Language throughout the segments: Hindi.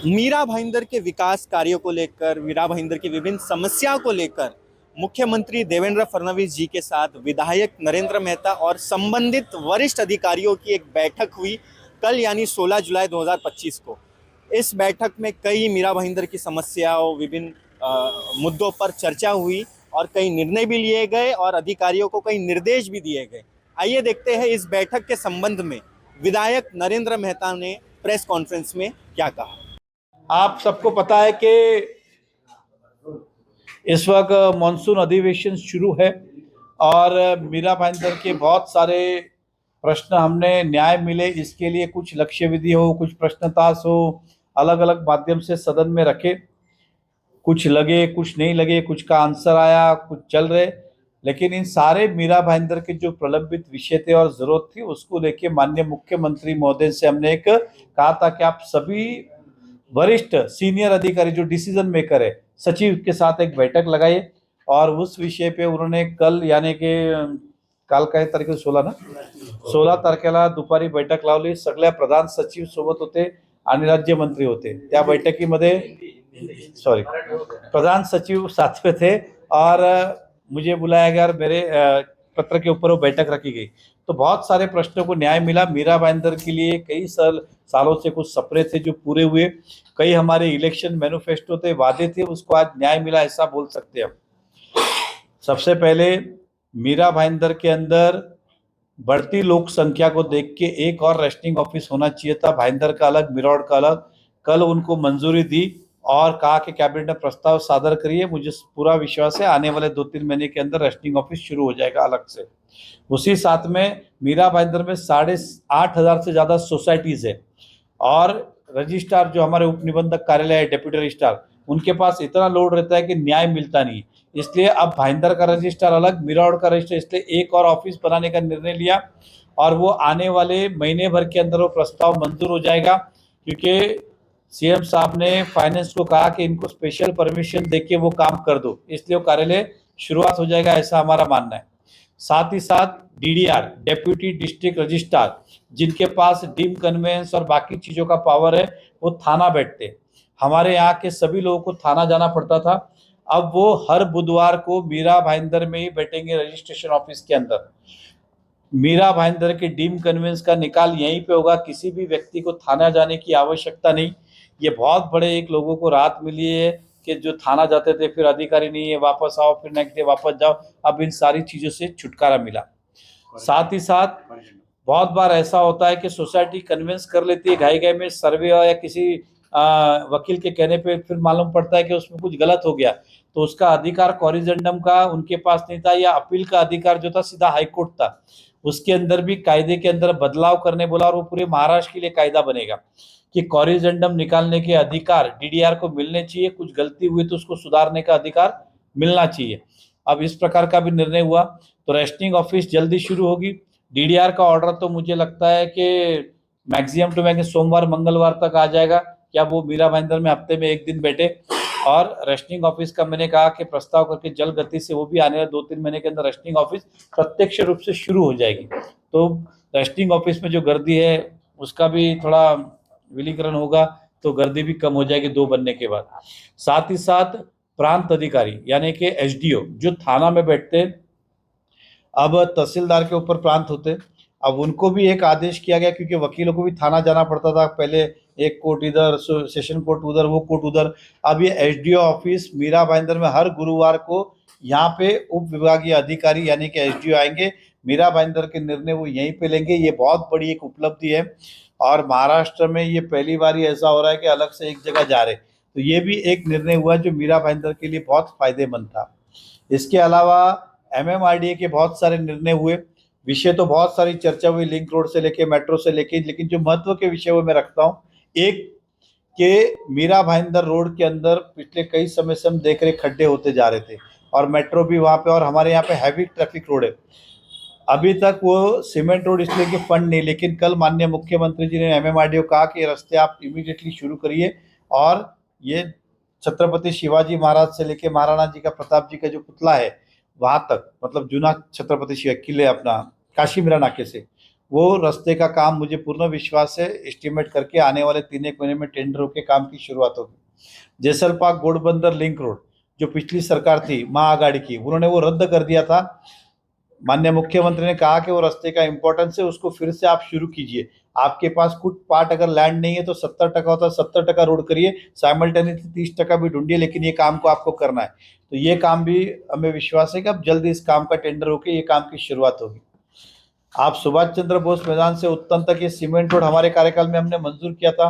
मीरा भाईंदर के विकास कार्यों को लेकर, मीरा भाईंदर की विभिन्न समस्याओं को लेकर मुख्यमंत्री देवेंद्र फडणवीस जी के साथ विधायक नरेंद्र मेहता और संबंधित वरिष्ठ अधिकारियों की एक बैठक हुई कल यानी 16 जुलाई 2025 को। इस बैठक में कई मीरा भाईंदर की समस्याओं, विभिन्न मुद्दों पर चर्चा हुई और कई निर्णय भी लिए गए और अधिकारियों को कई निर्देश भी दिए गए। आइए देखते हैं इस बैठक के संबंध में विधायक नरेंद्र मेहता ने प्रेस कॉन्फ्रेंस में क्या कहा। आप सबको पता है कि इस वक्त मानसून अधिवेशन शुरू है और मीरा भाईंदर के बहुत सारे प्रश्न हमने न्याय मिले इसके लिए कुछ लक्ष्य विधि हो, कुछ प्रश्नताश हो, अलग अलग माध्यम से सदन में रखे। कुछ लगे, कुछ नहीं लगे, कुछ का आंसर आया, कुछ चल रहे, लेकिन इन सारे मीरा भाईंदर के जो प्रलंबित विषय थे और जरूरत थी उसको लेके माननीय मुख्यमंत्री महोदय से हमने एक कहा था कि आप सभी वरिष्ठ सीनियर अधिकारी जो डिसीजन मेकर है सचिव के साथ एक बैठक लगाई और उस विषय पे उन्होंने कल यानी कि काल काय तारखेला 16 ना 16 तारखेला दुपारी बैठक लावली। सगळ्या प्रधान सचिव सोबत होते आणि राज्यमंत्री होते। त्या बैठकीमध्ये प्रधान सचिव साथ में थे और मुझे बुलाया गया और मेरे पत्र के ऊपर वो बैठक रखी गई। तो बहुत सारे प्रश्नों को न्याय मिला। मीरा भाईंदर के लिए कई सालों से कुछ सपने थे जो पूरे हुए, कई हमारे इलेक्शन मैनिफेस्टो थे, वादे थे, उसको आज न्याय मिला ऐसा बोल सकते हैं। सबसे पहले मीरा भाईंदर के अंदर बढ़ती लोक संख्या को देख के एक और रेस्टिंग ऑफिस होना चाहिए था, भाईंदर का अलग, मिरौड का अलग। कल उनको मंजूरी दी और कहा कि कैबिनेट ने प्रस्ताव सादर करिए। मुझे पूरा विश्वास है आने वाले 2-3 महीने के अंदर रेस्टिंग ऑफिस शुरू हो जाएगा अलग से। उसी साथ में मीरा भाईंदर में 8,500 से ज्यादा सोसाइटीज है और रजिस्ट्रार जो हमारे उप निबंधक कार्यालय है, डेप्यूटी रजिस्ट्रार, उनके पास इतना लोड रहता है कि न्याय मिलता नहीं। इसलिए अब भाईंदर का रजिस्ट्रार अलग, मिरौड का रजिस्ट्रार, इसलिए एक और ऑफिस बनाने का निर्णय लिया और वो आने वाले महीने भर के अंदर वो प्रस्ताव मंजूर हो जाएगा, क्योंकि सीएम साहब ने फाइनेंस को कहा कि इनको स्पेशल परमिशन देके वो काम कर दो, इसलिए वो कार्यालय शुरुआत हो जाएगा, ऐसा हमारा मानना है। साथ ही साथ डीडीआर, डेप्यूटी डिस्ट्रिक्ट रजिस्ट्रार, जिनके पास डीम कन्वेंस और बाकी चीजों का पावर है, वो थाना बैठते। हमारे यहाँ के सभी लोगों को थाना जाना पड़ता था, अब वो हर बुधवार को मीरा भाईंदर में ही बैठेंगे रजिस्ट्रेशन ऑफिस के अंदर। मीरा भाईंदर के डीम कन्वेंस का निकाल यहीं पे होगा, किसी भी व्यक्ति को थाना जाने की आवश्यकता नहीं। ये बहुत बड़े एक लोगों को राहत मिली है कि जो थाना जाते थे फिर अधिकारी नहीं है, वापस आओ, फिर नेक्स्ट डे वापस जाओ, अब इन सारी चीजों से छुटकारा मिला। साथ ही साथ बहुत बार ऐसा होता है कि सोसाइटी कन्विंस कर लेती है घाई घाई में, सर्वे या किसी वकील के कहने पे, फिर मालूम पड़ता है कि उसमें कुछ गलत हो गया, तो उसका अधिकार कॉरिजेंडम का उनके पास नहीं था, या अपील का अधिकार जो था सीधा हाईकोर्ट था। उसके अंदर भी कायदे के अंदर बदलाव करने बोला और वो पूरे महाराष्ट्र के लिए कायदा बनेगा कि कॉरिजेंडम निकालने के अधिकार डीडीआर को मिलने चाहिए, कुछ गलती हुई तो उसको सुधारने का अधिकार मिलना चाहिए। अब इस प्रकार का भी निर्णय हुआ, तो रेस्टिंग ऑफिस जल्दी शुरू होगी। डीडीआर का ऑर्डर तो मुझे लगता है कि मैक्सिमम टू मैक्सिमम सोमवार मंगलवार तक आ जाएगा, क्या वो मीरा भाईंदर में हफ्ते में एक दिन बैठे। और रेस्टिंग ऑफिस का मैंने कहा कि प्रस्ताव करके जल गति से वो भी आने वाले 2-3 महीने के अंदर रेस्टिंग ऑफिस प्रत्यक्ष रूप से शुरू हो जाएगी। तो रेस्टिंग ऑफिस में जो गर्दी है उसका भी थोड़ा विलीकरण होगा, तो गर्दी भी कम हो जाएगी 2 बनने के बाद। साथ ही साथ प्रांत अधिकारी यानी कि एसडीओ जो थाना में बैठते हैं, अब तहसीलदार के ऊपर प्रांत होते, अब उनको भी एक आदेश किया गया, क्योंकि वकीलों को भी थाना जाना पड़ता था पहले, एक कोर्ट इधर, सेशन कोर्ट उधर, वो कोर्ट उधर। अब ये एसडीओ ऑफिस मीरा भाईंदर में हर गुरुवार को यहाँ पे उप विभागीय अधिकारी यानी कि एसडीओ आएंगे, मीरा भाईंदर के निर्णय वो यहीं पे लेंगे। ये बहुत बड़ी एक उपलब्धि है और महाराष्ट्र में ये पहली बार ही ऐसा हो रहा है कि अलग से एक जगह जा रहे, तो ये भी एक निर्णय हुआ जो मीरा भाईंदर के लिए बहुत फायदेमंद था। इसके अलावा एमएमआरडीए के बहुत सारे निर्णय हुए, विषय तो बहुत सारी चर्चा हुई, लिंक रोड से लेके मेट्रो से लेके, लेकिन जो महत्व के विषय वो मैं रखता हूँ। एक के मीरा भाईंदर रोड के अंदर पिछले कई समय से हम देख रहे खड्डे होते जा रहे थे और मेट्रो भी वहाँ पे, और हमारे यहाँ पे हैवी ट्रैफिक रोड है। अभी तक वो सीमेंट रोड इसलिए कि फंड नहीं, लेकिन कल माननीय मुख्यमंत्री जी ने एमएमआरडीए को कहा कि ये रास्ते आप इमीडिएटली शुरू करिए और ये छत्रपति शिवाजी महाराज से लेके महाराणा जी का, प्रताप जी का जो पुतला है वहां तक, मतलब जूना छत्रपति शिवाजी किले अपना काशीमीरा नाके से वो रास्ते का काम मुझे पूर्ण विश्वास है एस्टिमेट करके आने वाले 3 एक महीने में टेंडर होकर काम की शुरुआत होगी। जैसलपाक घोड़बंदर लिंक रोड जो पिछली सरकार थी महाआघाड़ी की, उन्होंने वो रद्द कर दिया था। माननीय मुख्यमंत्री ने कहा कि वो रास्ते का इंपॉर्टेंस है, उसको फिर से आप शुरू कीजिए। आपके पास कुछ पार्ट अगर लैंड नहीं है तो 70% होता है, 70% रोड करिए, साइमल्टेनियसली 30% भी ढूंढिए, लेकिन ये काम को आपको करना है। तो ये काम भी हमें विश्वास है कि अब जल्दी इस काम का टेंडर होकर ये काम की शुरुआत होगी। आप सुभाष चंद्र बोस मैदान से उत्तम तक ये सीमेंट रोड हमारे कार्यकाल में हमने मंजूर किया था,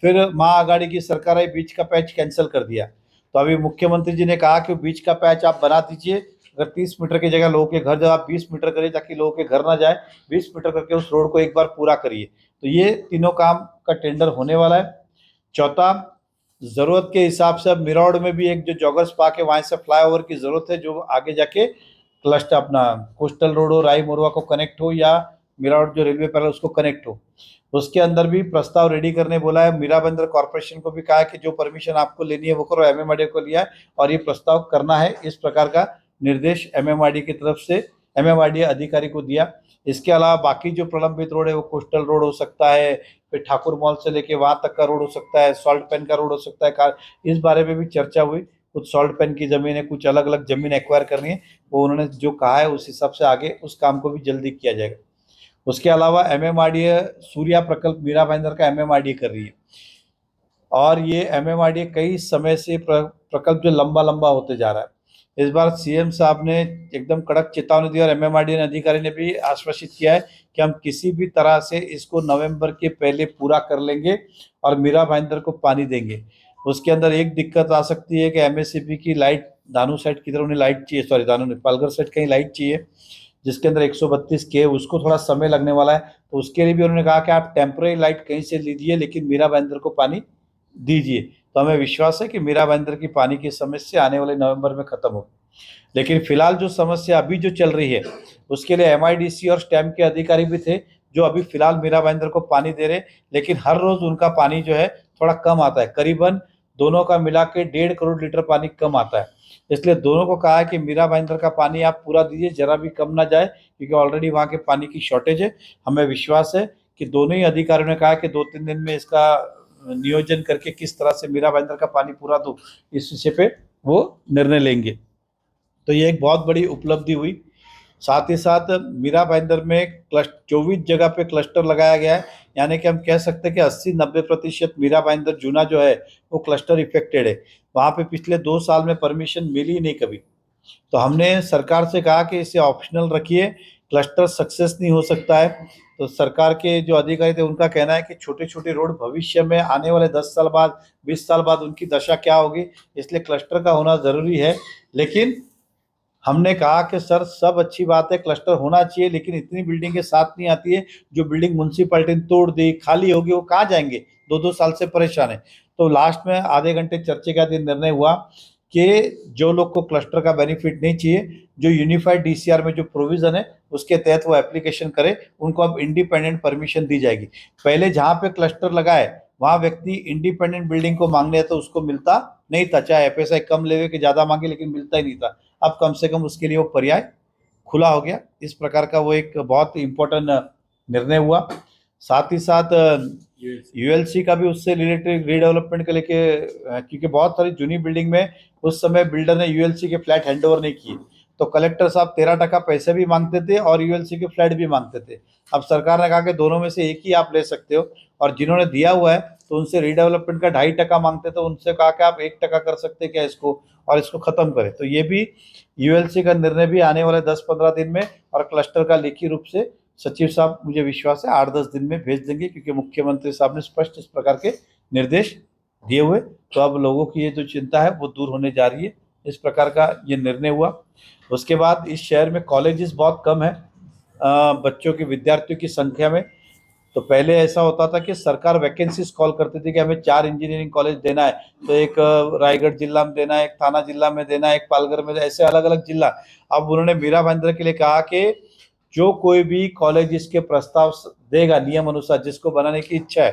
फिर महाआघाड़ी की सरकार आई, बीच का पैच कैंसिल कर दिया। तो अभी मुख्यमंत्री जी ने कहा कि बीच का पैच आप बना दीजिए, अगर 30 मीटर की जगह लोगों के घर जब आप 20 मीटर करिए ताकि लोगों के घर ना जाए, 20 मीटर करके उस रोड को एक बार पूरा करिए। तो ये तीनों काम का टेंडर होने वाला है। चौथा, जरूरत के हिसाब से अब मिरौड में भी एक जो जॉगर्स पार्क है वहां से फ्लाईओवर की जरूरत है, जो आगे जाके क्लस्टर अपना कोस्टल रोड हो, राई मोरवा को कनेक्ट हो, या मिरावट जो रेलवे पर है उसको कनेक्ट हो। उसके अंदर भी प्रस्ताव रेडी करने बोला है। मीरा बंदर कॉर्पोरेशन को भी कहा है कि जो परमिशन आपको लेनी है वो करो, एमएमआरडी को लिया है और ये प्रस्ताव करना है, इस प्रकार का निर्देश एमएमआरडी की तरफ से एमएमआरडी अधिकारी को दिया। इसके अलावा बाकी जो प्रलंबित रोड है वो कोस्टल रोड हो सकता है, फिर ठाकुर मॉल से लेके वहां तक का रोड हो सकता है, सॉल्ट पेन का रोड हो सकता है। इस बारे में भी चर्चा हुई। कुछ सॉल्ट पेन की जमीन है, कुछ अलग अलग जमीन एक्वायर करनी है, वो उन्होंने जो कहा है उस हिसाब से आगे उस काम को भी जल्दी किया जाएगा। उसके अलावा एमएमआरडी सूर्या प्रकल्प मीरा भाईंदर का एमएमआरडी कर रही है, और ये एमएमआरडी कई समय से प्रकल्प जो लंबा लंबा होते जा रहा है। इस बार सीएम साहब ने एकदम कड़क चेतावनी दी और एमएमआरडी अधिकारी ने भी आश्वासित किया है कि हम किसी भी तरह से इसको नवंबर के पहले पूरा कर लेंगे और मीरा भाईंदर को पानी देंगे। उसके अंदर एक दिक्कत आ सकती है कि एमएससीपी की लाइट दानू साइड की तरफ उन्हें लाइट चाहिए, सॉरी दानू नहीं, पालघर साइड कहीं लाइट चाहिए, जिसके अंदर 132 के, उसको थोड़ा समय लगने वाला है। तो उसके लिए भी उन्होंने कहा कि आप टेम्पररी लाइट कहीं से लीजिए लेकिन मीरा भाईंदर को पानी दीजिए। तो हमें विश्वास है कि मीरा भाईंदर की पानी की समस्या आने वाले नवंबर में खत्म होगी। लेकिन फिलहाल जो समस्या अभी जो चल रही है उसके लिए एमआईडीसी और स्टैम्प के अधिकारी भी थे जो अभी फिलहाल मीरा भाईंदर को पानी दे रहे, लेकिन हर रोज उनका पानी जो है थोड़ा कम आता है, करीबन दोनों का मिला के 1.5 करोड़ लीटर पानी कम आता है। इसलिए दोनों को कहा है कि मीरा भाईंदर का पानी आप पूरा दीजिए, जरा भी कम ना जाए, क्योंकि ऑलरेडी वहाँ के पानी की शॉर्टेज है। हमें विश्वास है कि दोनों ही अधिकारियों ने कहा कि 2-3 दिन में इसका नियोजन करके किस तरह से मीरा भाईंदर का पानी पूरा दो, इस विषय पे वो निर्णय लेंगे। तो ये एक बहुत बड़ी उपलब्धि हुई। साथ ही साथ मीरा भाईंदर में 24 जगह पे क्लस्टर लगाया गया है, यानी कि हम कह सकते हैं कि 80-90% मीरा भाईंदर जूना जो है वो क्लस्टर इफेक्टेड है। वहाँ पे पिछले 2 साल में परमिशन मिली नहीं कभी। तो हमने सरकार से कहा कि इसे ऑप्शनल रखिए, क्लस्टर सक्सेस नहीं हो सकता है। तो सरकार के जो अधिकारी थे उनका कहना है कि छोटे छोटे रोड भविष्य में आने वाले 10 साल बाद 20 साल बाद उनकी दशा क्या होगी, इसलिए क्लस्टर का होना ज़रूरी है। लेकिन हमने कहा कि सर सब अच्छी बात है, क्लस्टर होना चाहिए, लेकिन इतनी बिल्डिंग के साथ नहीं आती है। जो बिल्डिंग म्यूनसिपैलिटी ने तोड़ दी, खाली होगी, वो कहाँ जाएंगे, 2-2 साल से परेशान है। तो लास्ट में आधे घंटे चर्चा का दिन निर्णय हुआ कि जो लोग को क्लस्टर का बेनिफिट नहीं चाहिए, जो यूनिफाइड डीसीआर में जो प्रोविजन है उसके तहत वो एप्लीकेशन करे, उनको अब इंडिपेंडेंट परमिशन दी जाएगी। पहले जहाँ पे क्लस्टर लगाए वहाँ व्यक्ति इंडिपेंडेंट बिल्डिंग को मांगने तो उसको मिलता नहीं था, चाहे एफएसआई कम लेवे कि ज़्यादा मांगे, लेकिन मिलता ही नहीं था। अब कम से कम उसके लिए वो पर्याय खुला हो गया। इस प्रकार का वो एक बहुत इम्पोर्टेंट निर्णय हुआ। साथ ही साथ यूएलसी का भी उससे रिलेटेड रीडेवलपमेंट के लेके, क्योंकि बहुत सारी जूनी बिल्डिंग में उस समय बिल्डर ने यूएलसी के फ्लैट हैंडओवर नहीं किए, तो कलेक्टर साहब 13% पैसे भी मांगते थे और यूएलसी के फ्लैट भी मांगते थे। अब सरकार ने कहा कि दोनों में से एक ही आप ले सकते हो, और जिन्होंने दिया हुआ है तो उनसे रीडेवलपमेंट का 2.5% मांगते थे, उनसे कहा कि आप 1% कर सकते क्या इसको, और इसको खत्म करें। तो ये भी यूएलसी का निर्णय भी आने वाले 10-15 दिन में, और क्लस्टर का लिखित रूप से सचिव साहब मुझे विश्वास है 8-10 दिन में भेज देंगे, क्योंकि मुख्यमंत्री साहब ने स्पष्ट इस प्रकार के निर्देश दिए हुए। तो अब लोगों की ये जो चिंता है वो दूर होने जा रही है। इस प्रकार का ये निर्णय हुआ। उसके बाद इस शहर में कॉलेजेस बहुत कम है बच्चों की, विद्यार्थियों की संख्या में। तो पहले ऐसा होता था कि सरकार वैकेंसीज कॉल करती थी कि हमें 4 इंजीनियरिंग कॉलेज देना है, तो एक रायगढ़ जिला में देना है, एक थाना जिला में देना है, एक पालघर में, ऐसे अलग अलग जिला। अब उन्होंने मीरा भाईंदर के लिए कहा कि जो कोई भी कॉलेज इसके प्रस्ताव देगा नियम अनुसार, जिसको बनाने की इच्छा है,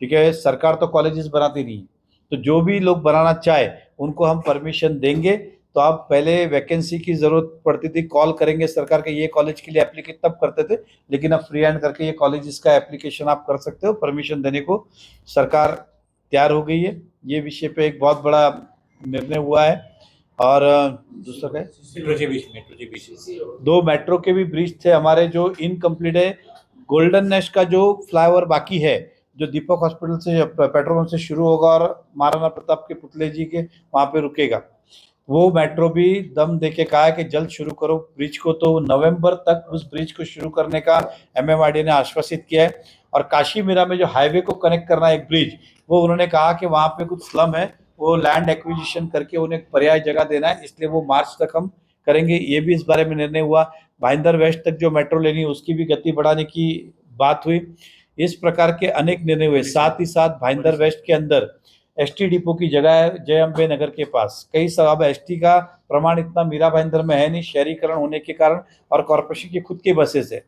क्योंकि सरकार तो कॉलेजेस बनाती नहीं है, तो जो भी लोग बनाना चाहे उनको हम परमिशन देंगे। तो आप पहले वैकेंसी की जरूरत पड़ती थी, कॉल करेंगे सरकार के ये कॉलेज के लिए एप्लीकेशन तब करते थे, लेकिन अब फ्री हैंड करके ये कॉलेज का एप्लीकेशन आप कर सकते हो, परमिशन देने को सरकार तैयार हो गई है। ये विषय पे एक बहुत बड़ा निर्णय हुआ है। और दूसरा क्या है? दो मेट्रो के भी ब्रिज थे हमारे जो इनकम्प्लीट है। गोल्डन नेस्ट का जो फ्लाईओवर बाकी है, जो दीपक हॉस्पिटल से पेट्रोल पंप से शुरू होगा और महाराणा प्रताप के पुतले जी के वहां पे रुकेगा, वो मेट्रो भी दम देके कहा है कि जल्द शुरू करो ब्रिज को। तो नवंबर तक उस ब्रिज को शुरू करने का एमएमआरडी ने आश्वासित किया है। और काशी मीरा में जो हाईवे को कनेक्ट करना है एक ब्रिज, वो उन्होंने कहा कि वहां पे कुछ स्लम है, वो लैंड एक्विजिशन करके उन्हें पर्याय जगह देना है, इसलिए वो मार्च तक हम करेंगे। ये भी इस बारे में निर्णय हुआ। भाईंदर वेस्ट तक जो मेट्रो लेनी है उसकी भी गति बढ़ाने की बात हुई। इस प्रकार के अनेक निर्णय हुए। साथ ही साथ भाईंदर वेस्ट के अंदर एसटी डिपो की जगह है जय अम्बे नगर के पास। कई सब अब एसटी का प्रमाण इतना मीरा भाईंदर में है नहीं, शहरीकरण होने के कारण, और कॉर्पोरेशन की खुद की बसेस है।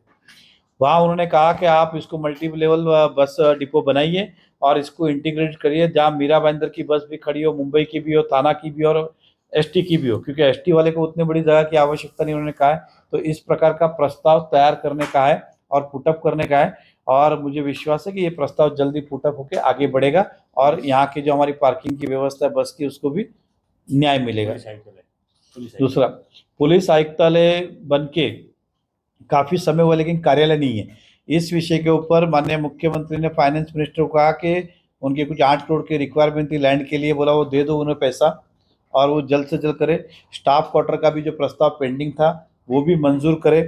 वहाँ उन्होंने कहा कि आप इसको मल्टी लेवल बस डिपो बनाइए और इसको इंटीग्रेट करिए, जहाँ मीरा भाईंदर की बस भी खड़ी हो, मुंबई की भी हो, थाना की भी और एसटी की भी हो, क्योंकि एसटी वाले को उतनी बड़ी जगह की आवश्यकता नहीं, उन्होंने कहा है। तो इस प्रकार का प्रस्ताव तैयार करने का है और पुटअप करने का है, और मुझे विश्वास है कि ये प्रस्ताव जल्दी पुटअप होकर आगे बढ़ेगा और यहाँ की जो हमारी पार्किंग की व्यवस्था है बस की, उसको भी न्याय मिलेगा। दूसरा, पुलिस आयुक्तालय बन के काफी समय हुआ लेकिन कार्यालय नहीं है। इस विषय के ऊपर माननीय मुख्यमंत्री ने फाइनेंस मिनिस्टर को कहा कि उनके कुछ 8 करोड़ की रिक्वायरमेंट थी लैंड के लिए, बोला वो दे दो उन्हें पैसा और वो जल्द से जल्द करे। स्टाफ क्वार्टर का भी जो प्रस्ताव पेंडिंग था वो भी मंजूर करे।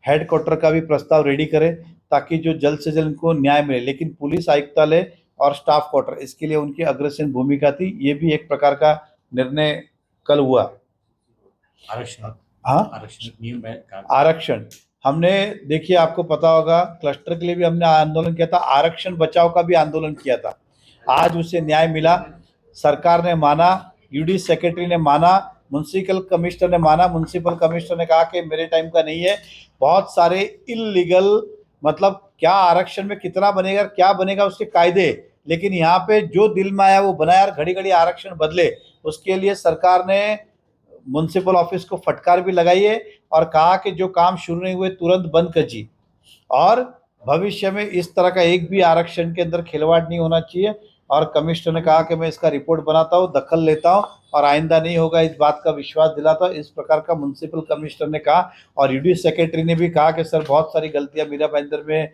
हेड क्वार्टर का भी प्रस्ताव रेडी करे ताकि जो जल्द से जल्द इनको न्याय मिले। लेकिन पुलिस आयुक्तालय और स्टाफ क्वार्टर, इसके लिए उनकी अग्रसेन भूमिका थी। ये भी एक प्रकार का निर्णय कल हुआ। आरक्षण, हाँ, आरक्षण नियम है का? आरक्षण हमने, देखिए आपको पता होगा, क्लस्टर के लिए भी हमने आंदोलन किया था, आरक्षण बचाओ का भी आंदोलन किया था। आज उसे न्याय मिला, सरकार ने माना, यूडी सेक्रेटरी ने माना, म्युनिसिपल कमिश्नर ने माना। म्युनिसिपल कमिश्नर ने कहा कि मेरे टाइम का नहीं है। बहुत सारे इलीगल, मतलब क्या आरक्षण में कितना बनेगा क्या बनेगा उसके कायदे, लेकिन यहाँ पे जो दिल में आया वो बनाया और घड़ी घड़ी आरक्षण बदले। उसके लिए सरकार ने म्युनिसिपल ऑफिस को फटकार भी लगाई है और कहा कि जो काम शुरू नहीं हुए तुरंत बंद कीजिए, और भविष्य में इस तरह का एक भी आरक्षण के अंदर खिलवाड़ नहीं होना चाहिए। और कमिश्नर ने कहा कि मैं इसका रिपोर्ट बनाता हूँ, दखल लेता हूँ और आइंदा नहीं होगा, इस बात का विश्वास दिलाता हूँ। इस प्रकार का म्युनिसिपल कमिश्नर ने कहा। और यूडी सेक्रेटरी ने भी कहा कि सर बहुत सारी गलतियां मीरा भाईंदर में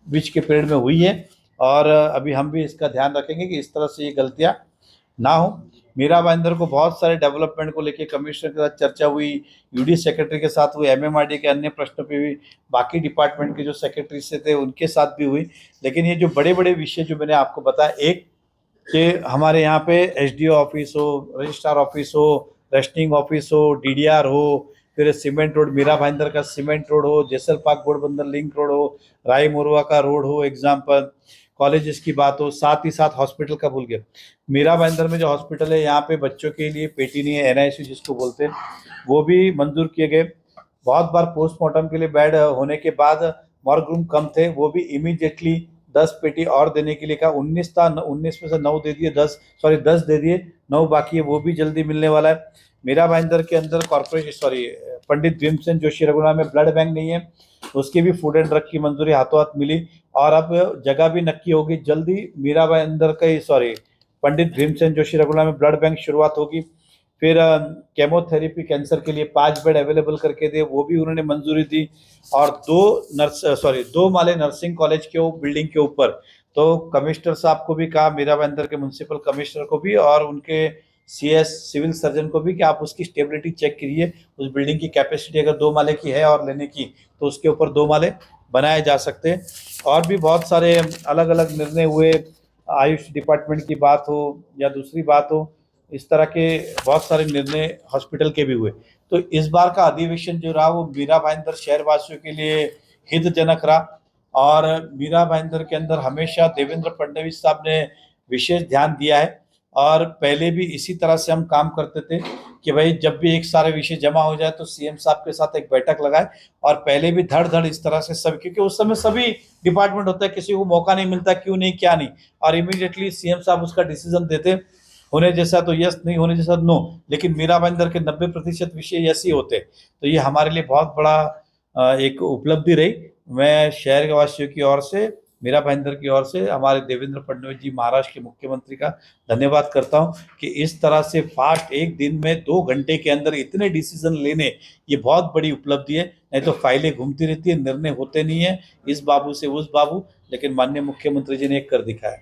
बीच के पीरियड में हुई है और अभी हम भी इसका ध्यान रखेंगे कि इस तरह से ये गलतियां ना हो। मीरा भाईंदर को बहुत सारे डेवलपमेंट को लेके कमिश्नर के साथ चर्चा हुई, यूडी सेक्रेटरी के साथ हुई, एमएमआरडी के अन्य प्रश्नों पे भी, बाकी डिपार्टमेंट के जो सेक्रेटरी से थे उनके साथ भी हुई। लेकिन ये जो बड़े बड़े विषय जो मैंने आपको बताया, एक कि हमारे यहाँ पे एसडीओ ऑफिस हो, रजिस्ट्रार ऑफिस हो, रजिस्ट्रिंग ऑफिस हो, डीडीआर हो, फिर सीमेंट रोड, मीरा भाईंदर का सीमेंट रोड हो, जैसल पार्क घोड़बंदर लिंक रोड हो, राय मोरवा का रोड हो, एग्जाम्पल कॉलेजेस की बात हो, साथ ही साथ हॉस्पिटल का भूल गया। मीरा भाईंदर में जो हॉस्पिटल है यहाँ पे बच्चों के लिए पेटी नहीं है, एनआईसी जिसको बोलते हैं, वो भी मंजूर किए गए। बहुत बार पोस्टमार्टम के लिए बेड होने के बाद मॉर्ग रूम कम थे, वो भी इमीडिएटली 10 पेटी और देने के लिए कहा। 19 था, 19 में से 9 दे दिए, 10 दे दिए, 9 बाकी है, वो भी जल्दी मिलने वाला है। मीरा भाईंदर के अंदर पंडित भीमसेन जोशी रघुनाथ में ब्लड बैंक नहीं है, उसकी भी फूड एंड ड्रग की मंजूरी हाथों हाथ मिली और अब जगह भी नक्की होगी। जल्दी मीरा भाईंदर का पंडित भीमसेन जोशी रघुनाथ में ब्लड बैंक शुरुआत होगी। फिर केमोथेरेपी कैंसर के लिए 5 बेड अवेलेबल करके दे, वो भी उन्होंने मंजूरी दी। और 2 माले नर्सिंग कॉलेज के बिल्डिंग के ऊपर, तो कमिश्नर साहब को भी कहा, मीरा भाईंदर के म्युनिसिपल कमिश्नर को भी और उनके सीएस सिविल सर्जन को भी, कि आप उसकी स्टेबिलिटी चेक करिए। उस बिल्डिंग की कैपेसिटी अगर 2 माले की है और लेने की, तो उसके ऊपर 2 माले बनाए जा सकते हैं। और भी बहुत सारे अलग अलग निर्णय हुए, आयुष डिपार्टमेंट की बात हो या दूसरी बात हो, इस तरह के बहुत सारे निर्णय हॉस्पिटल के भी हुए। तो इस बार का अधिवेशन जो रहा वो मीरा भाईंदर शहर वासियों के लिए हितजनक रहा। और मीरा भाईंदर के अंदर हमेशा देवेंद्र फडणवीस साहब ने विशेष ध्यान दिया है और पहले भी इसी तरह से हम काम करते थे कि भाई जब भी एक सारे विषय जमा हो जाए तो सीएम साहब के साथ एक बैठक लगाए। और पहले भी धड़ धड़ इस तरह से सब, क्योंकि उस समय सभी डिपार्टमेंट होता है, किसी को मौका नहीं मिलता, क्यों नहीं क्या नहीं, और इमीडिएटली सीएम साहब उसका डिसीजन देते। होने जैसा तो यस, नहीं होने जैसा नो, लेकिन मीरा भाईंदर के 90% विषय यस ही होते। तो ये हमारे लिए बहुत बड़ा एक उपलब्धि रही। मैं शहर वासियों की ओर से, मीरा भाईंदर की ओर से, हमारे देवेंद्र फडणवीस जी महाराष्ट्र के मुख्यमंत्री का धन्यवाद करता हूं कि इस तरह से फास्ट एक दिन में 2 घंटे के अंदर इतने डिसीजन लेने, ये बहुत बड़ी उपलब्धि है। नहीं तो फाइलें घूमती रहती है, निर्णय होते नहीं है, इस बाबू से उस बाबू, लेकिन माननीय मुख्यमंत्री जी ने एक कर दिखाया।